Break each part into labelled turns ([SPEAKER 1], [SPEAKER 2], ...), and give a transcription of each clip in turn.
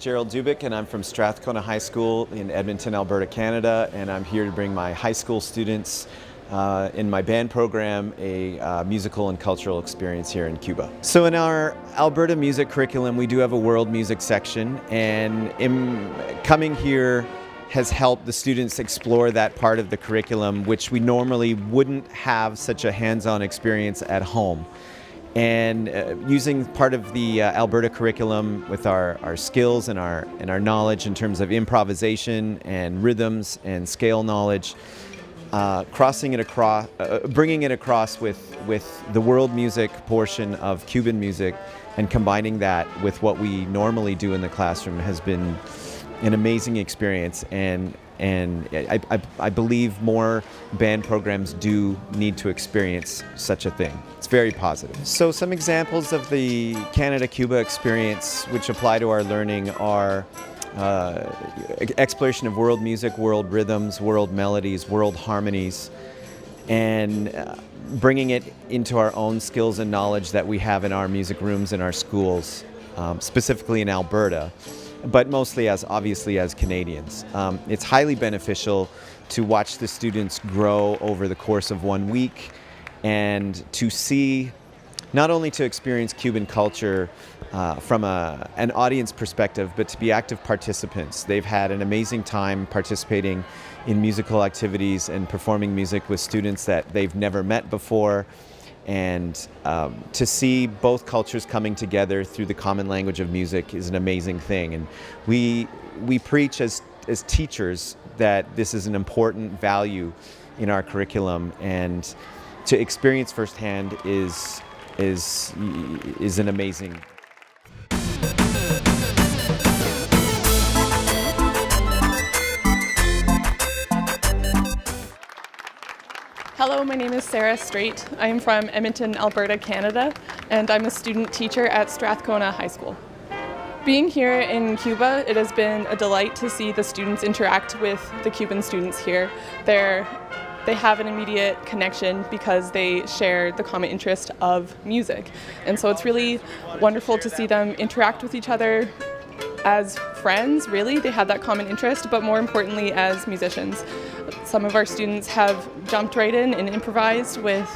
[SPEAKER 1] Jerrold Dubyk, and I'm from Strathcona High School in Edmonton, Alberta, Canada, and I'm here to bring my high school students in my band program a musical and cultural experience here in Cuba. So in our Alberta music curriculum, we do have a world music section, and coming here has helped the students explore that part of the curriculum, which we normally wouldn't have such a hands-on experience at home. And using part of the Alberta curriculum with our skills and our knowledge in terms of improvisation and rhythms and scale knowledge, bringing it across with the world music portion of Cuban music and combining that with what we normally do in the classroom has been an amazing experience, and I believe more band programs do need to experience such a thing. It's very positive. So some examples of the Canada Cuba experience which apply to our learning are exploration of world music, world rhythms, world melodies, world harmonies, and bringing it into our own skills and knowledge that we have in our music rooms in our schools, specifically in Alberta, but mostly obviously as Canadians. It's highly beneficial to watch the students grow over the course of 1 week and to see, not only to experience Cuban culture from an audience perspective, but to be active participants. They've had an amazing time participating in musical activities and performing music with students that they've never met before. And to see both cultures coming together through the common language of music is an amazing thing. And we preach as teachers that this is an important value in our curriculum, and to experience firsthand is an amazing.
[SPEAKER 2] Hello, my name is Sarah Straight. I'm from Edmonton, Alberta, Canada, and I'm a student teacher at Strathcona High School. Being here in Cuba, it has been a delight to see the students interact with the Cuban students here. They have an immediate connection because they share the common interest of music. And so it's really wonderful to see them interact with each other as friends, really. They had that common interest, but more importantly as musicians. Some of our students have jumped right in and improvised with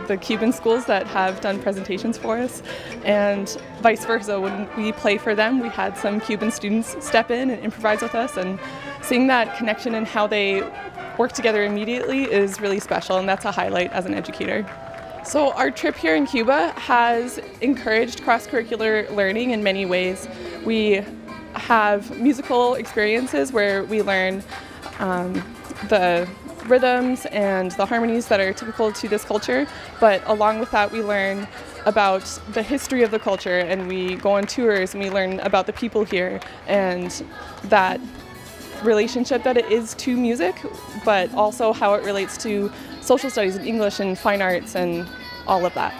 [SPEAKER 2] the Cuban schools that have done presentations for us, and vice versa. When we play for them, we had some Cuban students step in and improvise with us, and seeing that connection and how they work together immediately is really special, and that's a highlight as an educator. So our trip here in Cuba has encouraged cross-curricular learning in many ways. We have musical experiences where we learn the rhythms and the harmonies that are typical to this culture, but along with that we learn about the history of the culture, and we go on tours and we learn about the people here and that relationship that it is to music, but also how it relates to social studies and English and fine arts and all of that.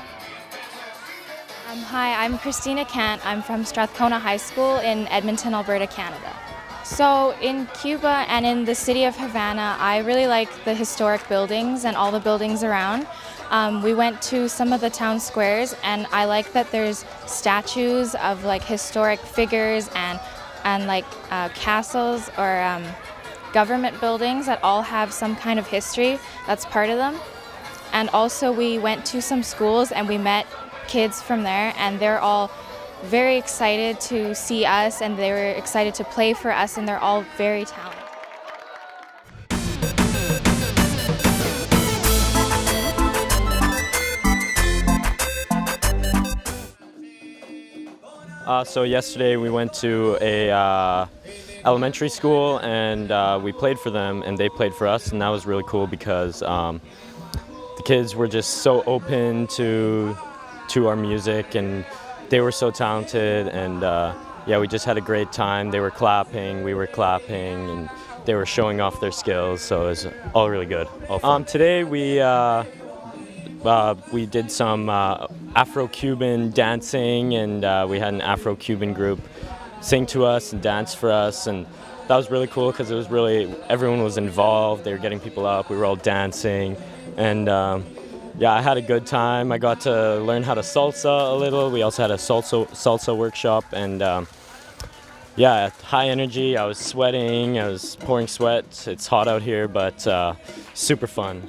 [SPEAKER 3] Hi, I'm Christina Kant. I'm from Strathcona High School in Edmonton, Alberta, Canada. So in Cuba and in the city of Havana, I really like the historic buildings and all the buildings around. We went to some of the town squares, and I like that there's statues of like historic figures and like castles or government buildings that all have some kind of history that's part of them. And also we went to some schools and we met kids from there, and they're all very excited to see us, and they were excited to play for us, and they're all very talented.
[SPEAKER 4] So yesterday we went to a elementary school, and we played for them and they played for us, and that was really cool because the kids were just so open to our music, and they were so talented, and yeah, we just had a great time. They were clapping, we were clapping, and they were showing off their skills, so it was all really good. Today we did some Afro-Cuban dancing, and we had an Afro-Cuban group sing to us and dance for us, and that was really cool because it was really, everyone was involved. They were getting people up, we were all dancing, and yeah, I had a good time. I got to learn how to salsa a little. We also had a salsa workshop, and Yeah, high energy. I was sweating. I was pouring sweat. It's hot out here, but super fun.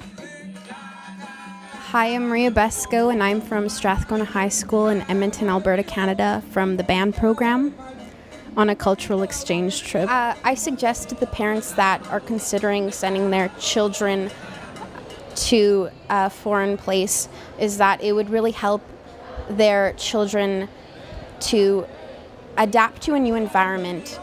[SPEAKER 5] Hi, I'm Maria Besco, and I'm from Strathcona High School in Edmonton, Alberta, Canada, from the band program on a cultural exchange trip. I suggest to the parents that are considering sending their children to a foreign place is that it would really help their children to adapt to a new environment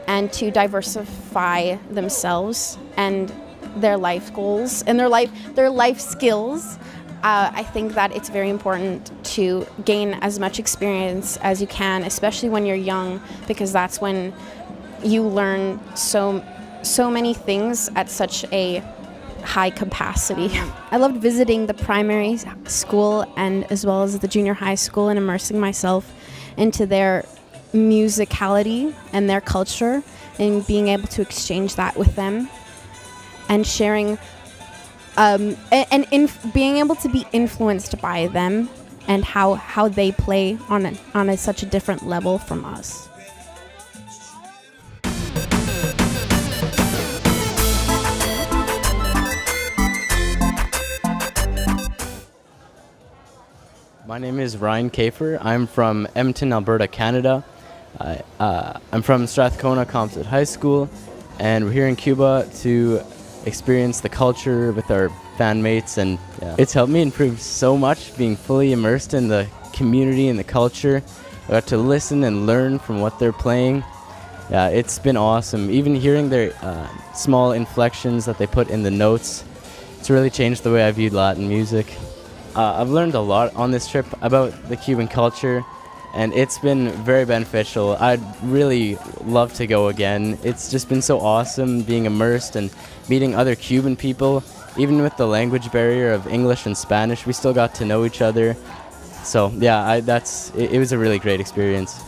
[SPEAKER 5] and to diversify themselves and their life goals and their life skills. I think that it's very important to gain as much experience as you can, especially when you're young, because that's when you learn so many things at such a high capacity. I loved visiting the primary school and as well as the junior high school and immersing myself into their musicality and their culture and being able to exchange that with them and sharing being able to be influenced by them and how they play on such a different level from us.
[SPEAKER 6] My name is Ryan Kafer. I'm from Edmonton, Alberta, Canada. I'm from Strathcona High School, and we're here in Cuba to experience the culture with our fan mates, and it's helped me improve so much being fully immersed in the community and the culture. I got to listen and learn from what they're playing. Yeah, it's been awesome. Even hearing their small inflections that they put in the notes, it's really changed the way I viewed Latin music. I've learned a lot on this trip about the Cuban culture, and it's been very beneficial. I'd really love to go again. It's just been so awesome being immersed and meeting other Cuban people. Even with the language barrier of English and Spanish, we still got to know each other. So yeah, it was a really great experience.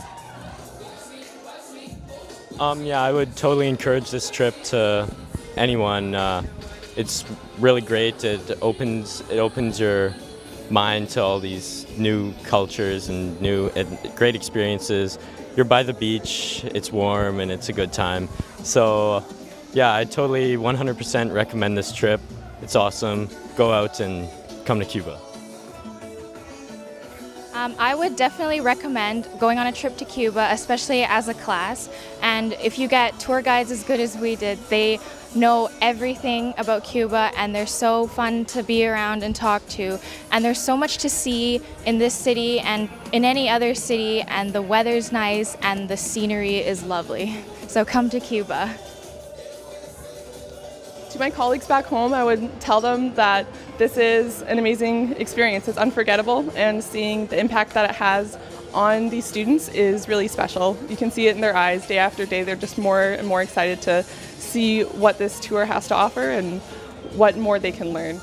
[SPEAKER 4] Yeah, I would totally encourage this trip to anyone. It's really great. It opens your mind to all these new cultures and great experiences. You're by the beach, it's warm, and it's a good time. So yeah, I totally 100% recommend this trip. It's awesome. Go out and come to Cuba.
[SPEAKER 3] I would definitely recommend going on a trip to Cuba, especially as a class. And if you get tour guides as good as we did, they know everything about Cuba and they're so fun to be around and talk to. And there's so much to see in this city and in any other city, and the weather's nice and the scenery is lovely. So come to Cuba.
[SPEAKER 2] To my colleagues back home, I would tell them that this is an amazing experience. It's unforgettable, and seeing the impact that it has on these students is really special. You can see it in their eyes day after day. They're just more and more excited to see what this tour has to offer and what more they can learn.